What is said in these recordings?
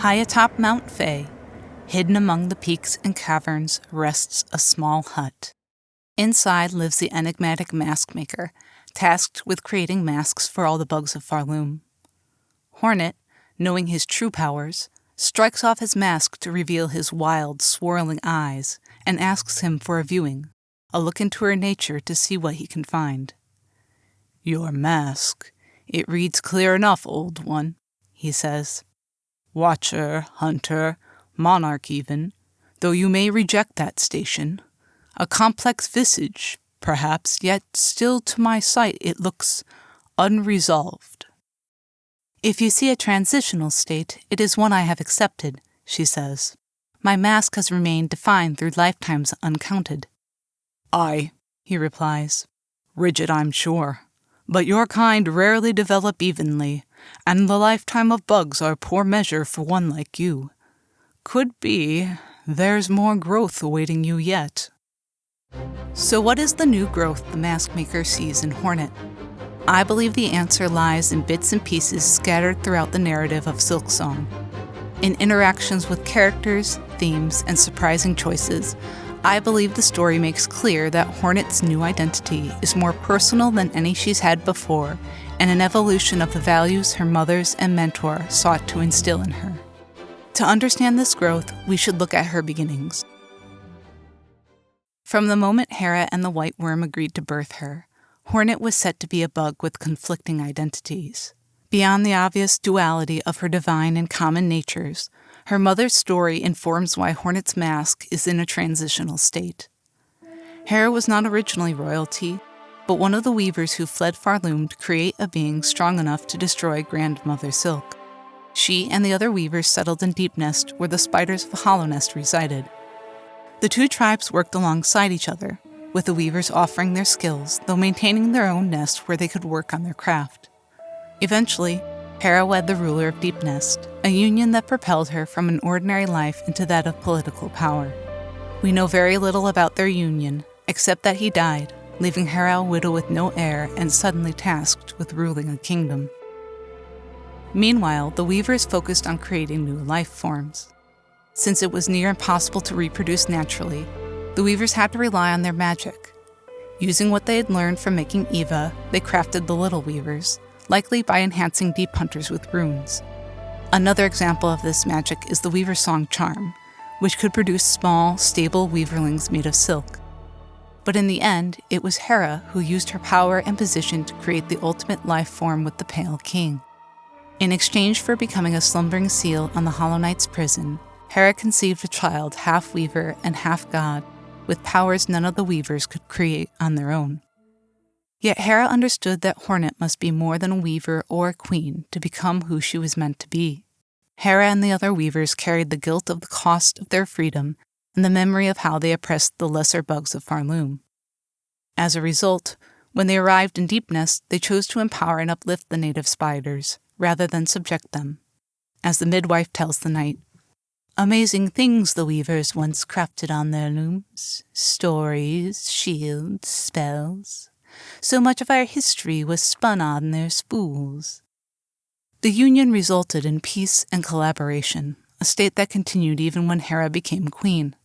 High atop Mount Fay, hidden among the peaks and caverns, rests a small hut. Inside lives the enigmatic mask maker, tasked with creating masks for all the bugs of Farloom. Hornet, knowing his true powers, strikes off his mask to reveal his wild, swirling eyes and asks him for a viewing, a look into her nature to see what he can find. "Your mask, it reads clear enough, old one," he says. "Watcher, hunter, monarch even, though you may reject that station. A complex visage, perhaps, yet still to my sight it looks unresolved." "If you see a transitional state, it is one I have accepted," she says. "My mask has remained defined through lifetimes uncounted." "Aye," he replies. "Rigid, I'm sure. But your kind rarely develop evenly, and the lifetime of bugs are poor measure for one like you. Could be there's more growth awaiting you yet." So what is the new growth the mask maker sees in Hornet? I believe the answer lies in bits and pieces scattered throughout the narrative of Silksong. In interactions with characters, themes, and surprising choices, I believe the story makes clear that Hornet's new identity is more personal than any she's had before, and an evolution of the values her mothers and mentor sought to instill in her. To understand this growth, we should look at her beginnings. From the moment Hera and the White Worm agreed to birth her, Hornet was set to be a bug with conflicting identities. Beyond the obvious duality of her divine and common natures, her mother's story informs why Hornet's mask is in a transitional state. Hera was not originally royalty, but one of the weavers who fled Farloom to create a being strong enough to destroy Grandmother Silk. She and the other weavers settled in Deep Nest, where the spiders of Hollow Nest resided. The two tribes worked alongside each other, with the weavers offering their skills, though maintaining their own nest where they could work on their craft. Eventually, Hera wed the ruler of Deep Nest, a union that propelled her from an ordinary life into that of political power. We know very little about their union, except that he died, leaving Hera a widow with no heir and suddenly tasked with ruling a kingdom. Meanwhile, the weavers focused on creating new life forms. Since it was near impossible to reproduce naturally, the weavers had to rely on their magic. Using what they had learned from making Eva, they crafted the Little Weavers, likely by enhancing Deep Hunters with runes. Another example of this magic is the Weaver Song charm, which could produce small, stable weaverlings made of silk. But in the end, it was Hera who used her power and position to create the ultimate life form with the Pale King. In exchange for becoming a slumbering seal on the Hollow Knight's prison, Hera conceived a child half weaver and half god, with powers none of the weavers could create on their own. Yet Hera understood that Hornet must be more than a weaver or a queen to become who she was meant to be. Hera and the other weavers carried the guilt of the cost of their freedom and the memory of how they oppressed the lesser bugs of Farloom. As a result, when they arrived in Deep Nest, they chose to empower and uplift the native spiders, rather than subject them. As the midwife tells the knight, "Amazing things the weavers once crafted on their looms, stories, shields, spells. So much of our history was spun on their spools." The union resulted in peace and collaboration, a state that continued even when Hera became queen.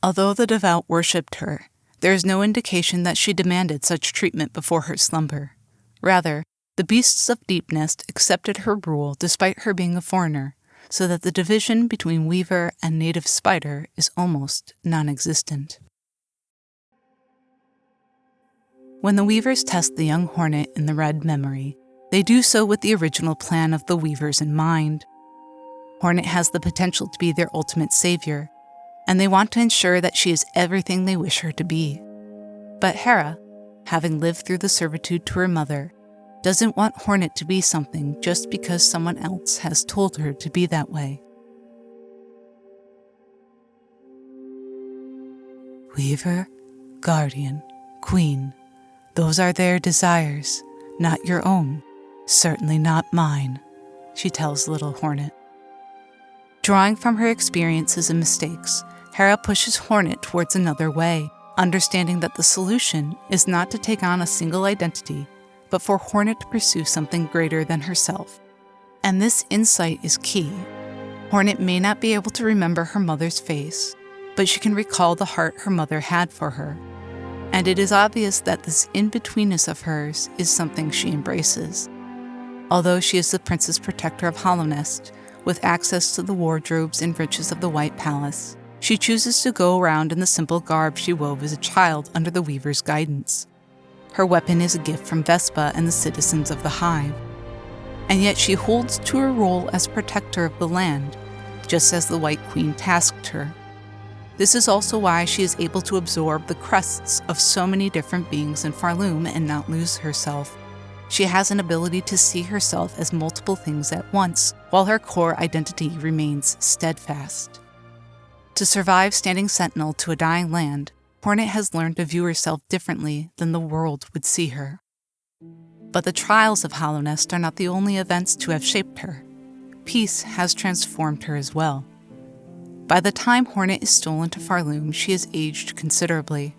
Although the devout worshipped her, there is no indication that she demanded such treatment before her slumber. Rather, the beasts of Deep Nest accepted her rule despite her being a foreigner, so that the division between weaver and native spider is almost non-existent. When the weavers test the young Hornet in the Red Memory, they do so with the original plan of the weavers in mind. Hornet has the potential to be their ultimate savior, and they want to ensure that she is everything they wish her to be. But Hera, having lived through the servitude to her mother, doesn't want Hornet to be something just because someone else has told her to be that way. Weaver, guardian, queen, those are their desires, not your own, certainly not mine, she tells little Hornet. Drawing from her experiences and mistakes, Hera pushes Hornet towards another way, understanding that the solution is not to take on a single identity, but for Hornet to pursue something greater than herself. And this insight is key. Hornet may not be able to remember her mother's face, but she can recall the heart her mother had for her. And it is obvious that this in-betweenness of hers is something she embraces. Although she is the prince's protector of Hallownest, with access to the wardrobes and riches of the White Palace, she chooses to go around in the simple garb she wove as a child under the weaver's guidance. Her weapon is a gift from Vespa and the citizens of the Hive. And yet she holds to her role as protector of the land, just as the White Queen tasked her. This is also why she is able to absorb the crests of so many different beings in Farloom and not lose herself. She has an ability to see herself as multiple things at once, while her core identity remains steadfast. To survive standing sentinel to a dying land, Hornet has learned to view herself differently than the world would see her. But the trials of Hallownest are not the only events to have shaped her. Peace has transformed her as well. By the time Hornet is stolen to Farloom, she has aged considerably.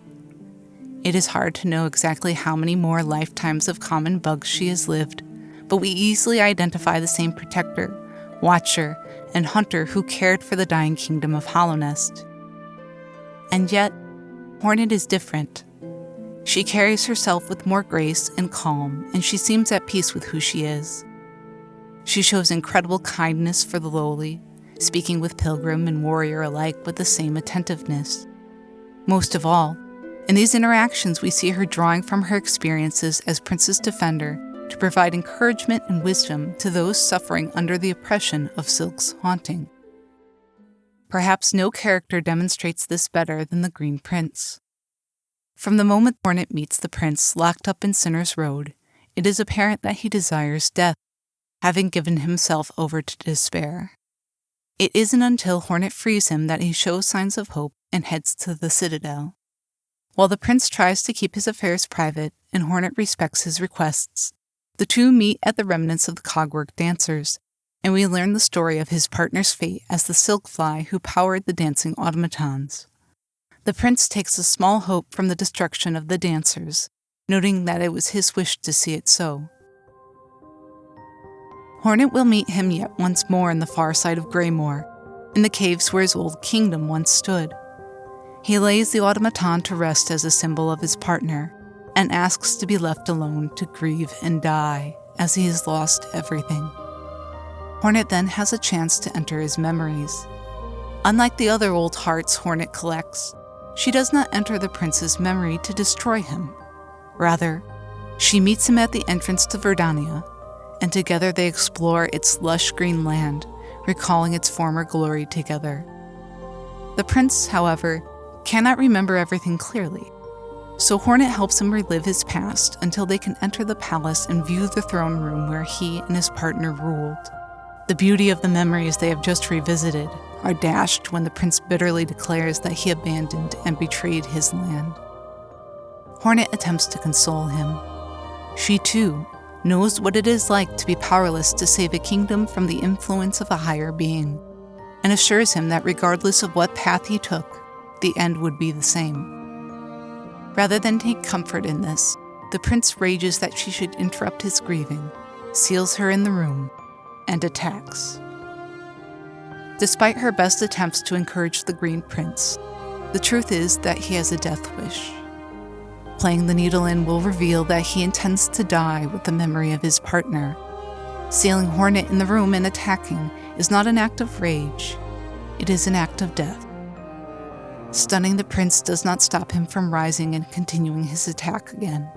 It is hard to know exactly how many more lifetimes of common bugs she has lived, but we easily identify the same protector, watcher, and hunter who cared for the dying kingdom of Hallownest. And yet, Hornet is different. She carries herself with more grace and calm, and she seems at peace with who she is. She shows incredible kindness for the lowly, speaking with pilgrim and warrior alike with the same attentiveness. Most of all, in these interactions we see her drawing from her experiences as Prince's defender to provide encouragement and wisdom to those suffering under the oppression of Silk's haunting. Perhaps no character demonstrates this better than the Green Prince. From the moment Hornet meets the prince locked up in Sinner's Road, it is apparent that he desires death, having given himself over to despair. It isn't until Hornet frees him that he shows signs of hope and heads to the Citadel. While the prince tries to keep his affairs private and Hornet respects his requests, the two meet at the remnants of the Cogwork dancers, and we learn the story of his partner's fate as the silk fly who powered the dancing automatons. The prince takes a small hope from the destruction of the dancers, noting that it was his wish to see it so. Hornet will meet him yet once more in the far side of Greymoor, in the caves where his old kingdom once stood. He lays the automaton to rest as a symbol of his partner, and asks to be left alone to grieve and die, as he has lost everything. Hornet then has a chance to enter his memories. Unlike the other old hearts Hornet collects, she does not enter the prince's memory to destroy him. Rather, she meets him at the entrance to Verdania, and together they explore its lush green land, recalling its former glory together. The prince, however, cannot remember everything clearly, so Hornet helps him relive his past until they can enter the palace and view the throne room where he and his partner ruled. The beauty of the memories they have just revisited are dashed when the prince bitterly declares that he abandoned and betrayed his land. Hornet attempts to console him. She, too, knows what it is like to be powerless to save a kingdom from the influence of a higher being, and assures him that regardless of what path he took, the end would be the same. Rather than take comfort in this, the prince rages that she should interrupt his grieving, seals her in the room, and attacks. Despite her best attempts to encourage the Green Prince, the truth is that he has a death wish. Playing the needle in will reveal that he intends to die with the memory of his partner. Sealing Hornet in the room and attacking is not an act of rage, it is an act of death. Stunning the prince does not stop him from rising and continuing his attack again.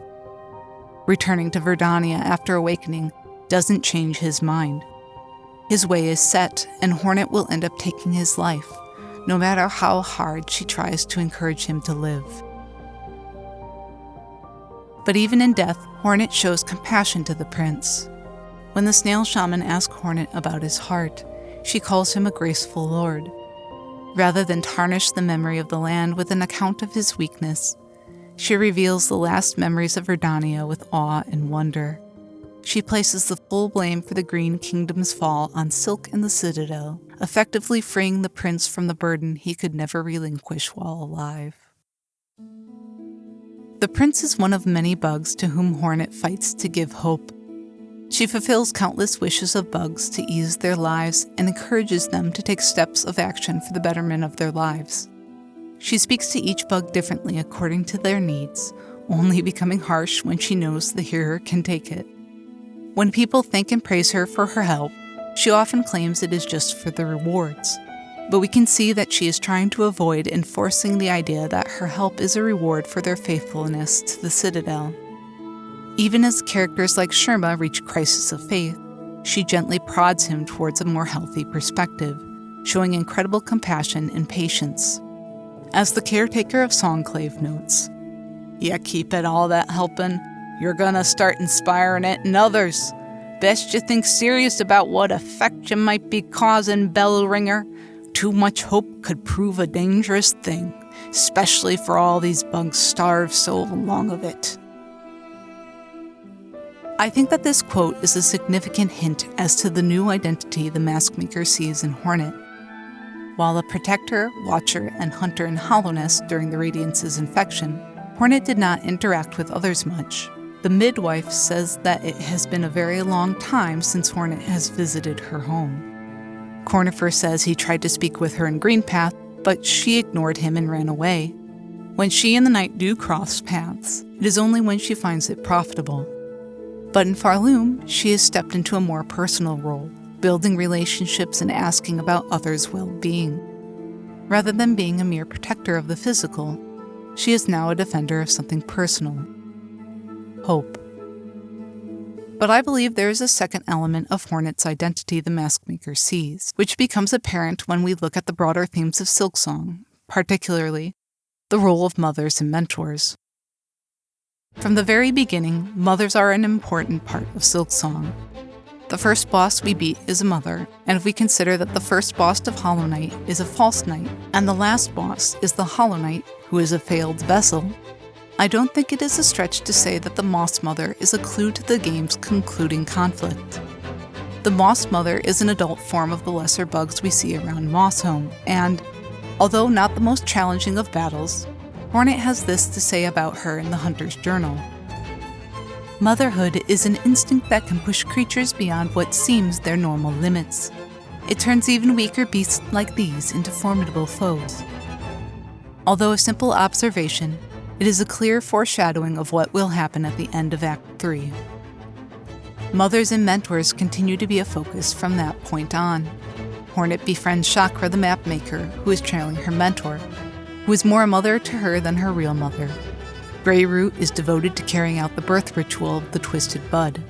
Returning to Verdania after awakening doesn't change his mind. His way is set, and Hornet will end up taking his life, no matter how hard she tries to encourage him to live. But even in death, Hornet shows compassion to the prince. When the snail shaman asks Hornet about his heart, she calls him a graceful lord. Rather than tarnish the memory of the land with an account of his weakness, she reveals the last memories of Verdania with awe and wonder. She places the full blame for the Green Kingdom's fall on Silk and the Citadel, effectively freeing the prince from the burden he could never relinquish while alive. The prince is one of many bugs to whom Hornet fights to give hope. She fulfills countless wishes of bugs to ease their lives and encourages them to take steps of action for the betterment of their lives. She speaks to each bug differently according to their needs, only becoming harsh when she knows the hearer can take it. When people thank and praise her for her help, she often claims it is just for the rewards. But we can see that she is trying to avoid enforcing the idea that her help is a reward for their faithfulness to the Citadel. Even as characters like Sherma reach crisis of faith, she gently prods him towards a more healthy perspective, showing incredible compassion and patience. As the caretaker of Songclave notes, "Ya keep at all that helpin', you're gonna start inspiring it in others. Best you think serious about what effect you might be causing, Bellringer. Too much hope could prove a dangerous thing, especially for all these bugs starve so long of it." I think that this quote is a significant hint as to the new identity the mask maker sees in Hornet. While a protector, watcher, and hunter in Hollownest during the Radiance's infection, Hornet did not interact with others much. The midwife says that it has been a very long time since Hornet has visited her home. Cornifer says he tried to speak with her in Greenpath, but she ignored him and ran away. When she and the knight do cross paths, it is only when she finds it profitable. But in Farloom, she has stepped into a more personal role, building relationships and asking about others' well-being. Rather than being a mere protector of the physical, she is now a defender of something personal: hope. But I believe there is a second element of Hornet's identity the mask maker sees, which becomes apparent when we look at the broader themes of Silksong, particularly the role of mothers and mentors. From the very beginning, mothers are an important part of Silksong. The first boss we beat is a mother, and if we consider that the first boss of Hollow Knight is a false knight, and the last boss is the Hollow Knight, who is a failed vessel, I don't think it is a stretch to say that the Moss Mother is a clue to the game's concluding conflict. The Moss Mother is an adult form of the lesser bugs we see around Mossholm, and, although not the most challenging of battles, Hornet has this to say about her in the Hunter's Journal. Motherhood is an instinct that can push creatures beyond what seems their normal limits. It turns even weaker beasts like these into formidable foes. Although a simple observation, it is a clear foreshadowing of what will happen at the end of Act 3. Mothers and mentors continue to be a focus from that point on. Hornet befriends Chakra the mapmaker, who is trailing her mentor, who is more a mother to her than her real mother. Greyroot is devoted to carrying out the birth ritual of the Twisted Bud.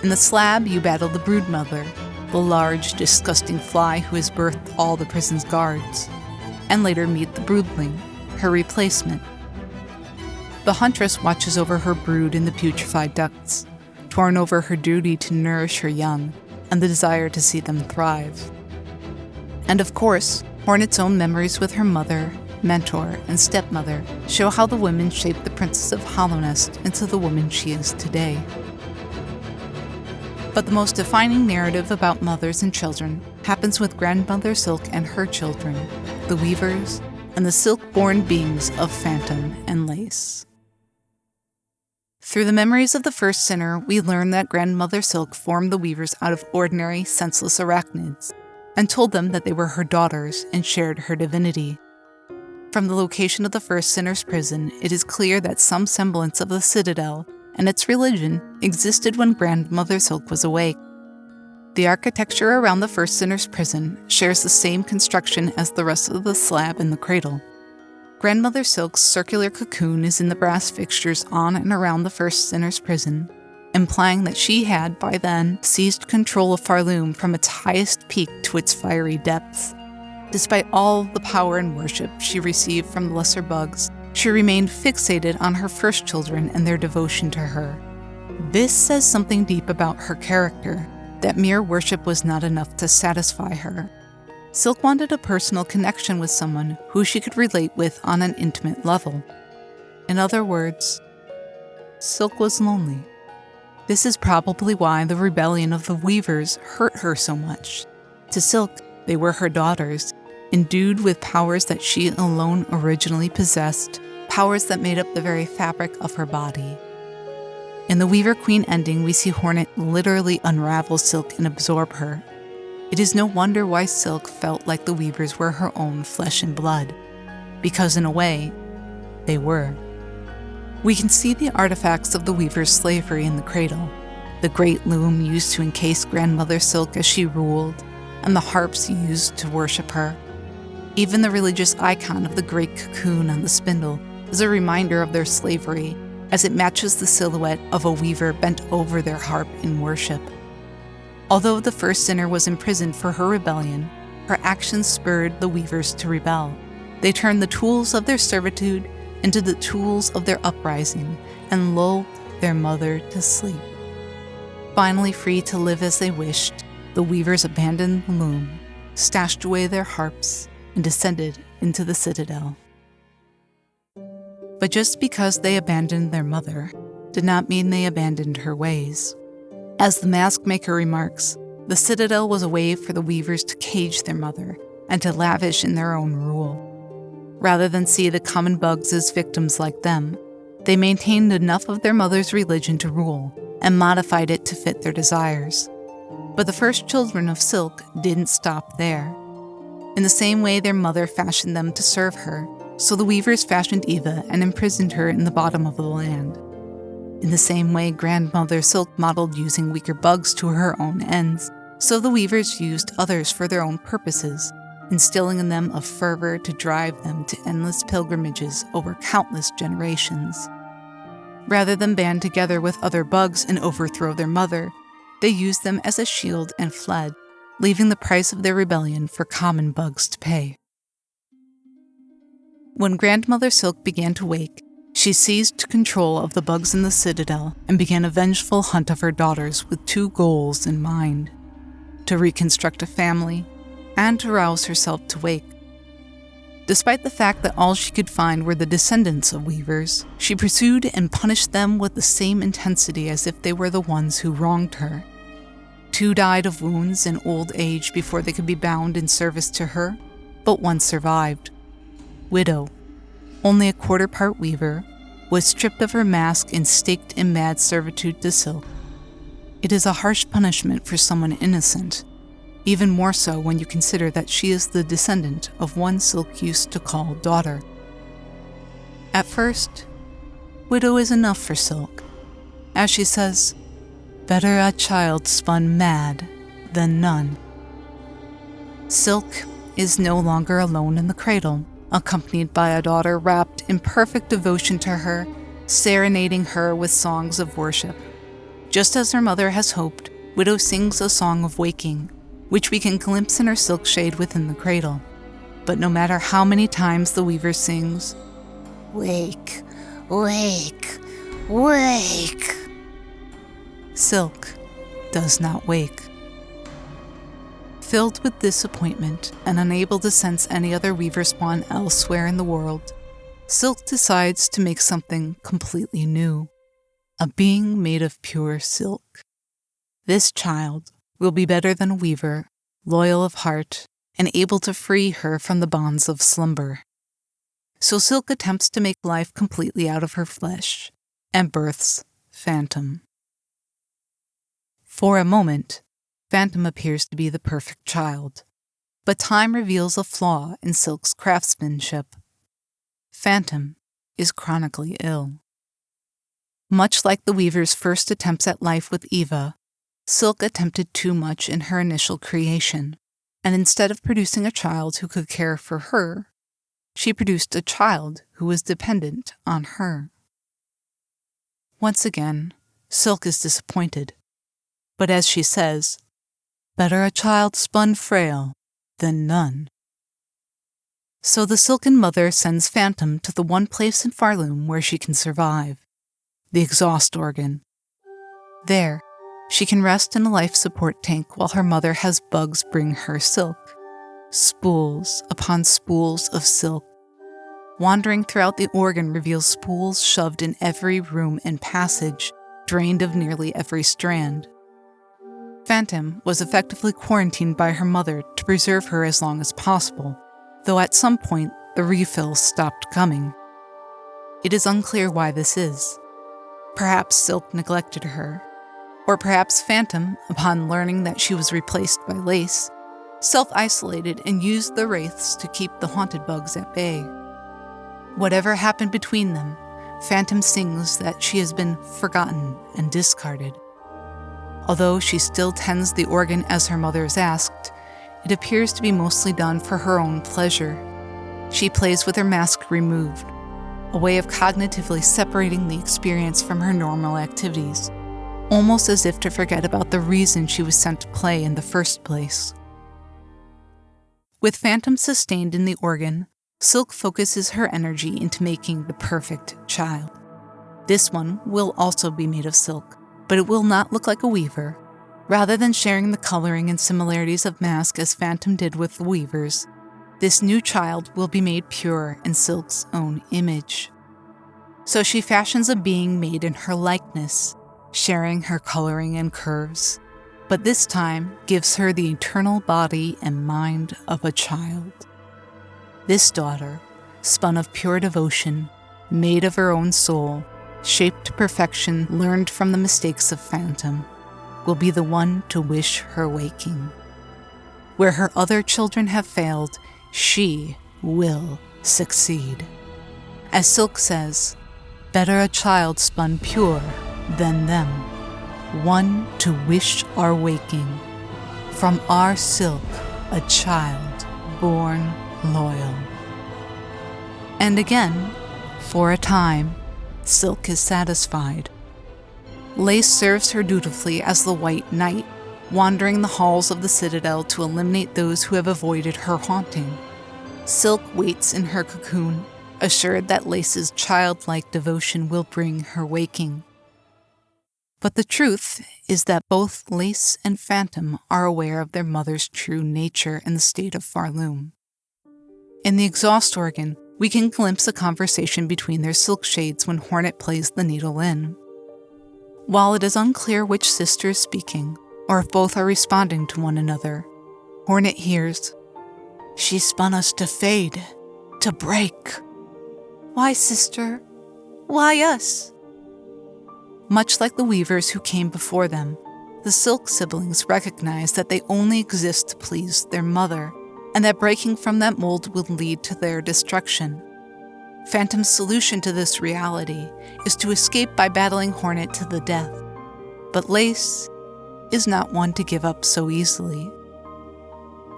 In the slab, you battle the Broodmother, the large, disgusting fly who has birthed all the prison's guards, and later meet the Broodling, her replacement. The Huntress watches over her brood in the putrefied ducts, torn over her duty to nourish her young and the desire to see them thrive. And of course, Hornet's own memories with her mother, mentor, and stepmother show how the women shaped the Princess of Hollownest into the woman she is today. But the most defining narrative about mothers and children happens with Grandmother Silk and her children, the Weavers, and the silk-born beings of Phantom and Lace. Through the memories of the first sinner, we learn that Grandmother Silk formed the Weavers out of ordinary, senseless arachnids, and told them that they were her daughters and shared her divinity. From the location of the first sinner's prison, it is clear that some semblance of the Citadel and its religion existed when Grandmother Silk was awake. The architecture around the first sinner's prison shares the same construction as the rest of the slab and the cradle. Grandmother Silk's circular cocoon is in the brass fixtures on and around the first sinner's prison, implying that she had, by then, seized control of Farloom from its highest peak to its fiery depths. Despite all the power and worship she received from the lesser bugs, she remained fixated on her first children and their devotion to her. This says something deep about her character, that mere worship was not enough to satisfy her. Silk wanted a personal connection with someone who she could relate with on an intimate level. In other words, Silk was lonely. This is probably why the rebellion of the Weavers hurt her so much. To Silk, they were her daughters, endued with powers that she alone originally possessed, powers that made up the very fabric of her body. In the Weaver Queen ending, we see Hornet literally unravel Silk and absorb her. It is no wonder why Silk felt like the Weavers were her own flesh and blood, because in a way, they were. We can see the artifacts of the Weaver's slavery in the cradle, the great loom used to encase Grandmother Silk as she ruled, and the harps used to worship her. Even the religious icon of the great cocoon on the spindle is a reminder of their slavery, as it matches the silhouette of a weaver bent over their harp in worship. Although the first sinner was imprisoned for her rebellion, her actions spurred the weavers to rebel. They turned the tools of their servitude into the tools of their uprising and lulled their mother to sleep. Finally free to live as they wished, the weavers abandoned the loom, stashed away their harps, and descended into the citadel. But just because they abandoned their mother did not mean they abandoned her ways. As the mask maker remarks, the citadel was a way for the weavers to cage their mother and to lavish in their own rule. Rather than see the common bugs as victims like them, they maintained enough of their mother's religion to rule and modified it to fit their desires. But the first children of Silk didn't stop there. In the same way their mother fashioned them to serve her, so the weavers fashioned Eva and imprisoned her in the bottom of the land. In the same way Grandmother Silk modeled using weaker bugs to her own ends, so the weavers used others for their own purposes, instilling in them a fervor to drive them to endless pilgrimages over countless generations. Rather than band together with other bugs and overthrow their mother, they used them as a shield and fled, leaving the price of their rebellion for common bugs to pay. When Grandmother Silk began to wake, she seized control of the bugs in the citadel and began a vengeful hunt of her daughters with two goals in mind: to reconstruct a family and to rouse herself to wake. Despite the fact that all she could find were the descendants of weavers, she pursued and punished them with the same intensity as if they were the ones who wronged her. 2 died of wounds and old age before they could be bound in service to her, but 1 survived. Widow, only a quarter-part weaver, was stripped of her mask and staked in mad servitude to Silk. It is a harsh punishment for someone innocent, even more so when you consider that she is the descendant of one Silk used to call daughter. At first, widow is enough for Silk. As she says, "Better a child spun mad than none." Silk is no longer alone in the cradle, accompanied by a daughter wrapped in perfect devotion to her, serenading her with songs of worship. Just as her mother has hoped, Widow sings a song of waking, which we can glimpse in her silk shade within the cradle. But no matter how many times the weaver sings, "Wake, wake, wake," Silk does not wake. Filled with disappointment and unable to sense any other weaver spawn elsewhere in the world, Silk decides to make something completely new, a being made of pure silk. This child will be better than a weaver, loyal of heart, and able to free her from the bonds of slumber. So Silk attempts to make life completely out of her flesh, and births Phantom. For a moment, Phantom appears to be the perfect child, but time reveals a flaw in Silk's craftsmanship. Phantom is chronically ill. Much like the weaver's first attempts at life with Eva, Silk attempted too much in her initial creation, and instead of producing a child who could care for her, she produced a child who was dependent on her. Once again, Silk is disappointed, but as she says, "Better a child spun frail than none." So the silken mother sends Phantom to the one place in Farloom where she can survive, the exhaust organ. There, she can rest in a life support tank while her mother has bugs bring her silk, spools upon spools of silk. Wandering throughout the organ reveals spools shoved in every room and passage, drained of nearly every strand. Phantom was effectively quarantined by her mother to preserve her as long as possible, though at some point the refills stopped coming. It is unclear why this is. Perhaps Silk neglected her. Or perhaps Phantom, upon learning that she was replaced by Lace, self-isolated and used the wraiths to keep the haunted bugs at bay. Whatever happened between them, Phantom sings that she has been forgotten and discarded. Although she still tends the organ as her mother is asked, it appears to be mostly done for her own pleasure. She plays with her mask removed, a way of cognitively separating the experience from her normal activities, almost as if to forget about the reason she was sent to play in the first place. With Phantom sustained in the organ, Silk focuses her energy into making the perfect child. This one will also be made of silk, but it will not look like a weaver. Rather than sharing the coloring and similarities of Mask as Phantom did with the weavers, this new child will be made pure in Silk's own image. So she fashions a being made in her likeness, sharing her coloring and curves, but this time gives her the eternal body and mind of a child. This daughter, spun of pure devotion, made of her own soul, shaped to perfection, learned from the mistakes of Phantom, will be the one to wish her waking. Where her other children have failed, she will succeed. As Silk says, better a child spun pure than them, one to wish our waking. From our Silk, a child born loyal. And again, for a time, Silk is satisfied. Lace serves her dutifully as the White Knight, wandering the halls of the Citadel to eliminate those who have avoided her haunting. Silk waits in her cocoon, assured that Lace's childlike devotion will bring her waking. But the truth is that both Lace and Phantom are aware of their mother's true nature and the state of Farloom. In the exhaust organ, we can glimpse a conversation between their silk shades when Hornet plays the needle in. While it is unclear which sister is speaking, or if both are responding to one another, Hornet hears, "She spun us to fade, to break." "Why, sister? Why us?" Much like the weavers who came before them, the Silk siblings recognize that they only exist to please their mother, and that breaking from that mold will lead to their destruction. Phantom's solution to this reality is to escape by battling Hornet to the death. But Lace is not one to give up so easily.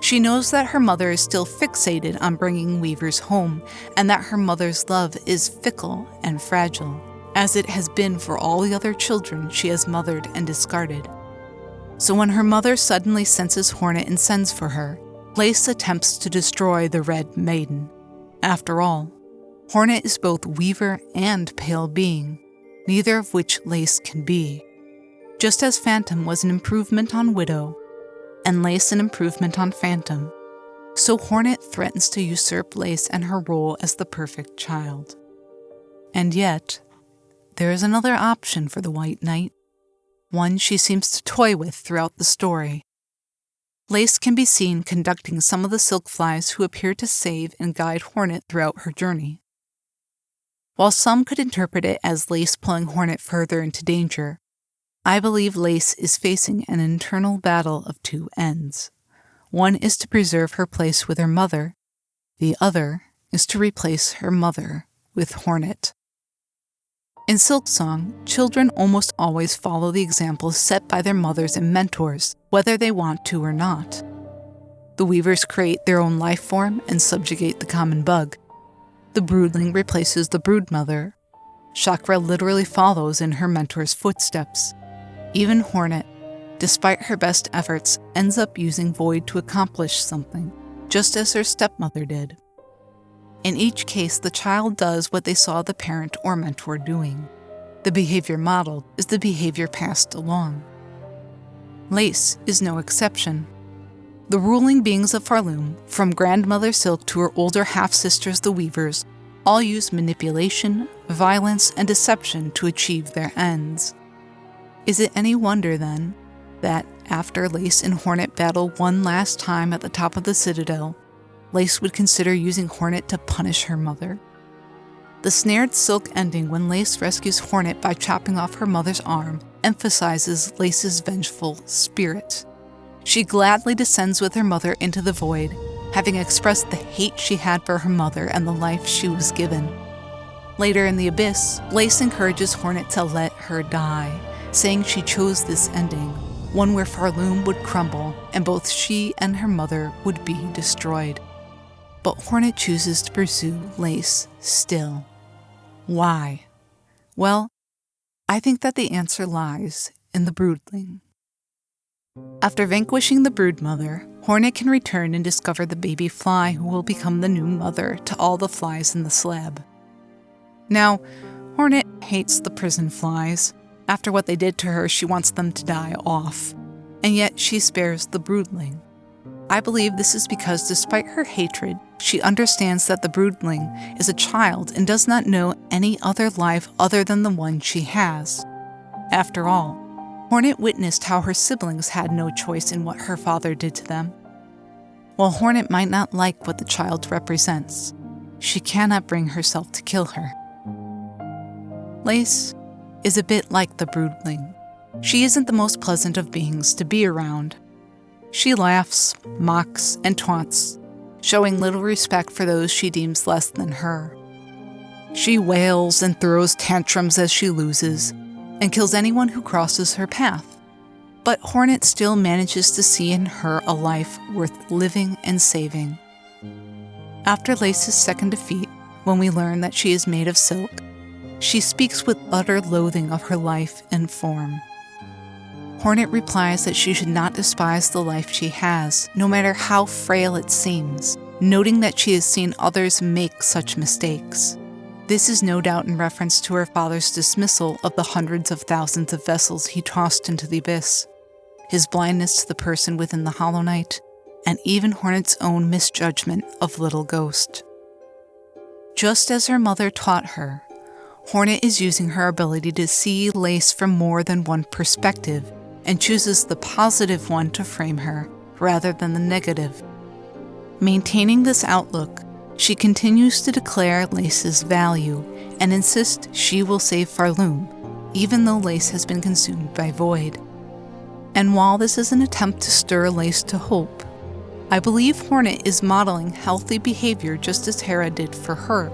She knows that her mother is still fixated on bringing weavers home, and that her mother's love is fickle and fragile, as it has been for all the other children she has mothered and discarded. So when her mother suddenly senses Hornet and sends for her, Lace attempts to destroy the Red Maiden. After all, Hornet is both weaver and pale being, neither of which Lace can be. Just as Phantom was an improvement on Widow, and Lace an improvement on Phantom, so Hornet threatens to usurp Lace and her role as the perfect child. And yet, there is another option for the White Knight, one she seems to toy with throughout the story. Lace can be seen conducting some of the silk flies who appear to save and guide Hornet throughout her journey. While some could interpret it as Lace pulling Hornet further into danger, I believe Lace is facing an internal battle of two ends. One is to preserve her place with her mother, the other is to replace her mother with Hornet. In Silksong, children almost always follow the examples set by their mothers and mentors, whether they want to or not. The weavers create their own life form and subjugate the common bug. The broodling replaces the broodmother. Chakra literally follows in her mentor's footsteps. Even Hornet, despite her best efforts, ends up using Void to accomplish something, just as her stepmother did. In each case, the child does what they saw the parent or mentor doing. The behavior modeled is the behavior passed along. Lace is no exception. The ruling beings of Farloom, from Grandmother Silk to her older half-sisters the Weavers, all use manipulation, violence, and deception to achieve their ends. Is it any wonder, then, that after Lace and Hornet battle one last time at the top of the Citadel, Lace would consider using Hornet to punish her mother? The snared silk ending when Lace rescues Hornet by chopping off her mother's arm emphasizes Lace's vengeful spirit. She gladly descends with her mother into the void, having expressed the hate she had for her mother and the life she was given. Later in the abyss, Lace encourages Hornet to let her die, saying she chose this ending, one where Farloom would crumble and both she and her mother would be destroyed. But Hornet chooses to pursue Lace still. Why? Well, I think that the answer lies in the broodling. After vanquishing the broodmother, Hornet can return and discover the baby fly who will become the new mother to all the flies in the slab. Now, Hornet hates the prison flies. After what they did to her, she wants them to die off. And yet she spares the broodling. I believe this is because despite her hatred, she understands that the broodling is a child and does not know any other life other than the one she has. After all, Hornet witnessed how her siblings had no choice in what her father did to them. While Hornet might not like what the child represents, she cannot bring herself to kill her. Lace is a bit like the broodling. She isn't the most pleasant of beings to be around. She laughs, mocks, and taunts, showing little respect for those she deems less than her. She wails and throws tantrums as she loses, and kills anyone who crosses her path. But Hornet still manages to see in her a life worth living and saving. After Lace's second defeat, when we learn that she is made of silk, she speaks with utter loathing of her life and form. Hornet replies that she should not despise the life she has, no matter how frail it seems, noting that she has seen others make such mistakes. This is no doubt in reference to her father's dismissal of the hundreds of thousands of vessels he tossed into the abyss, his blindness to the person within the Hollow Knight, and even Hornet's own misjudgment of Little Ghost. Just as her mother taught her, Hornet is using her ability to see Lace from more than one perspective and chooses the positive one to frame her rather than the negative. Maintaining this outlook, she continues to declare Lace's value and insists she will save Farloom, even though Lace has been consumed by Void. And while this is an attempt to stir Lace to hope, I believe Hornet is modeling healthy behavior just as Hera did for her.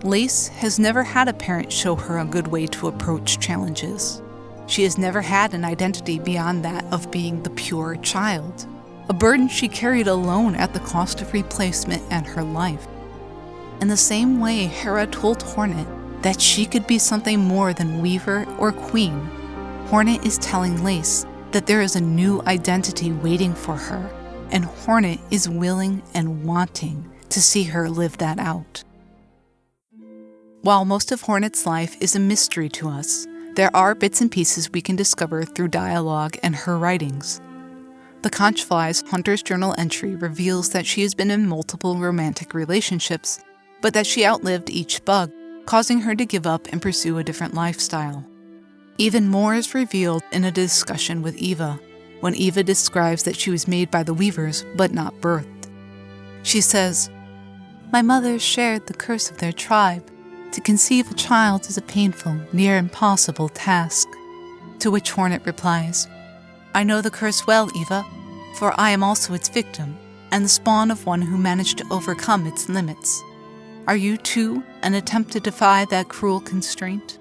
Lace has never had a parent show her a good way to approach challenges. She has never had an identity beyond that of being the pure child, a burden she carried alone at the cost of replacement and her life. In the same way Hera told Hornet that she could be something more than Weaver or Queen, Hornet is telling Lace that there is a new identity waiting for her, and Hornet is willing and wanting to see her live that out. While most of Hornet's life is a mystery to us, there are bits and pieces we can discover through dialogue and her writings. The Conchfly's Hunter's Journal entry reveals that she has been in multiple romantic relationships, but that she outlived each bug, causing her to give up and pursue a different lifestyle. Even more is revealed in a discussion with Eva, when Eva describes that she was made by the Weavers but not birthed. She says, "My mother shared the curse of their tribe. To conceive a child is a painful, near impossible task." To which Hornet replies, "I know the curse well, Eva, for I am also its victim, and the spawn of one who managed to overcome its limits. Are you, too, an attempt to defy that cruel constraint?"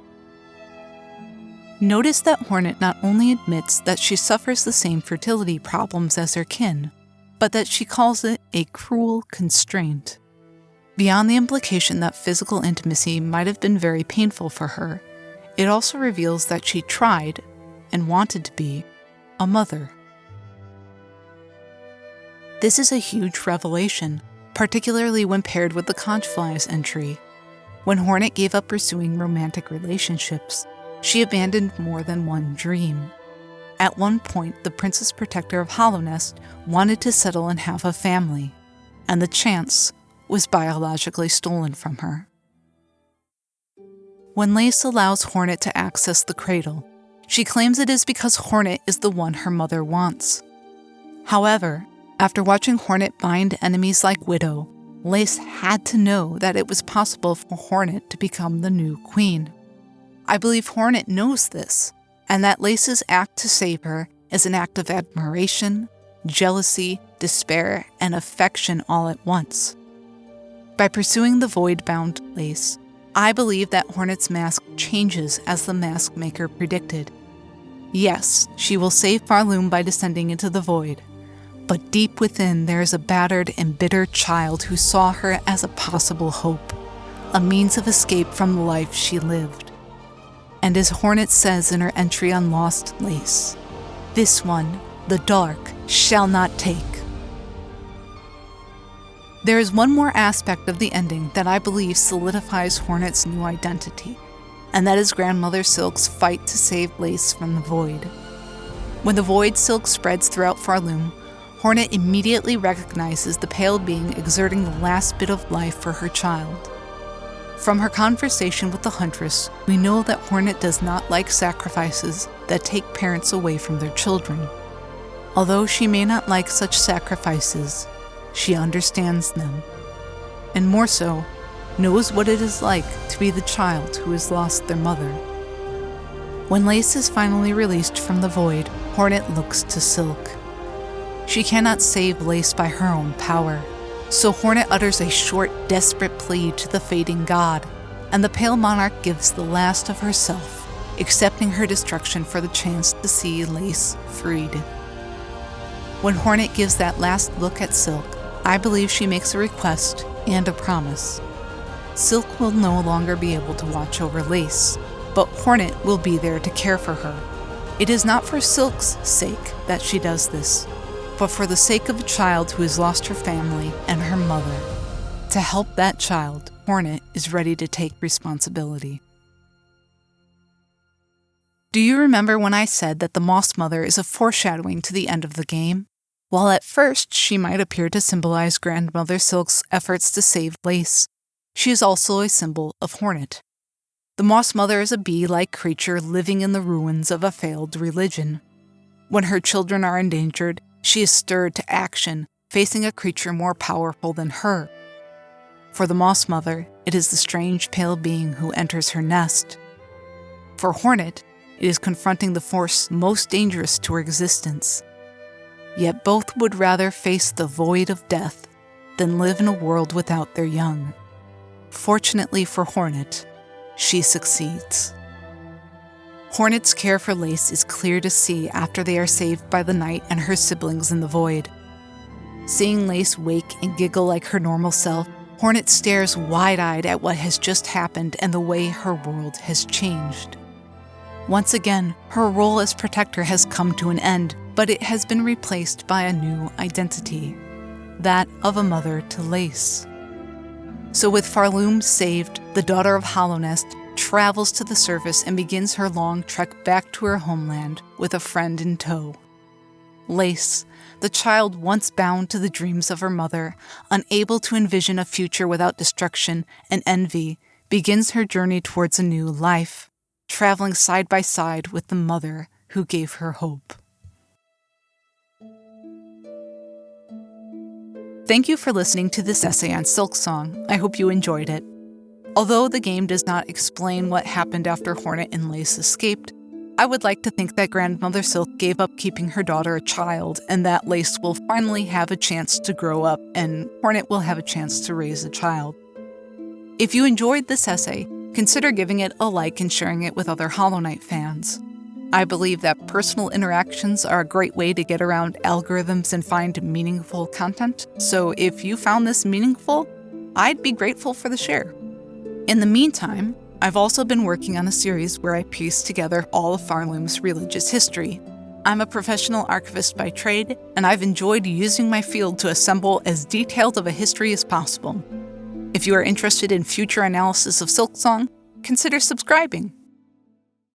Notice that Hornet not only admits that she suffers the same fertility problems as her kin, but that she calls it a cruel constraint. Beyond the implication that physical intimacy might have been very painful for her, it also reveals that she tried, and wanted to be, a mother. This is a huge revelation, particularly when paired with the Conchfly's entry. When Hornet gave up pursuing romantic relationships, she abandoned more than one dream. At one point, the Princess Protector of Hollownest wanted to settle and have a family, and the chance was biologically stolen from her. When Lace allows Hornet to access the cradle, she claims it is because Hornet is the one her mother wants. However, after watching Hornet bind enemies like Widow, Lace had to know that it was possible for Hornet to become the new queen. I believe Hornet knows this, and that Lace's act to save her is an act of admiration, jealousy, despair, and affection all at once. By pursuing the void-bound Lace, I believe that Hornet's mask changes as the mask maker predicted. Yes, she will save Farloom by descending into the void, but deep within there is a battered and bitter child who saw her as a possible hope, a means of escape from the life she lived. And as Hornet says in her entry on Lost Lace, "This one, the dark, shall not take." There is one more aspect of the ending that I believe solidifies Hornet's new identity, and that is Grandmother Silk's fight to save Lace from the void. When the void silk spreads throughout Farloom, Hornet immediately recognizes the pale being exerting the last bit of life for her child. From her conversation with the Huntress, we know that Hornet does not like sacrifices that take parents away from their children. Although she may not like such sacrifices, she understands them, and more so, knows what it is like to be the child who has lost their mother. When Lace is finally released from the void, Hornet looks to Silk. She cannot save Lace by her own power, so Hornet utters a short, desperate plea to the fading god, and the Pale Monarch gives the last of herself, accepting her destruction for the chance to see Lace freed. When Hornet gives that last look at Silk, I believe she makes a request and a promise. Silk will no longer be able to watch over Lace, but Hornet will be there to care for her. It is not for Silk's sake that she does this, but for the sake of a child who has lost her family and her mother. To help that child, Hornet is ready to take responsibility. Do you remember when I said that the Moss Mother is a foreshadowing to the end of the game? While at first she might appear to symbolize Grandmother Silk's efforts to save Lace, she is also a symbol of Hornet. The Moss Mother is a bee-like creature living in the ruins of a failed religion. When her children are endangered, she is stirred to action, facing a creature more powerful than her. For the Moss Mother, it is the strange pale being who enters her nest. For Hornet, it is confronting the force most dangerous to her existence. Yet both would rather face the void of death than live in a world without their young. Fortunately for Hornet, she succeeds. Hornet's care for Lace is clear to see after they are saved by the night and her siblings in the void. Seeing Lace wake and giggle like her normal self, Hornet stares wide-eyed at what has just happened and the way her world has changed. Once again, her role as protector has come to an end, but it has been replaced by a new identity, that of a mother to Lace. So with Farloom saved, the daughter of Hollownest travels to the surface and begins her long trek back to her homeland with a friend in tow. Lace, the child once bound to the dreams of her mother, unable to envision a future without destruction and envy, begins her journey towards a new life, traveling side by side with the mother who gave her hope. Thank you for listening to this essay on Silksong. I hope you enjoyed it. Although the game does not explain what happened after Hornet and Lace escaped, I would like to think that Grandmother Silk gave up keeping her daughter a child and that Lace will finally have a chance to grow up and Hornet will have a chance to raise a child. If you enjoyed this essay, consider giving it a like and sharing it with other Hollow Knight fans. I believe that personal interactions are a great way to get around algorithms and find meaningful content, so if you found this meaningful, I'd be grateful for the share. In the meantime, I've also been working on a series where I piece together all of Farloom's religious history. I'm a professional archivist by trade, and I've enjoyed using my field to assemble as detailed of a history as possible. If you are interested in future analysis of Silksong, consider subscribing.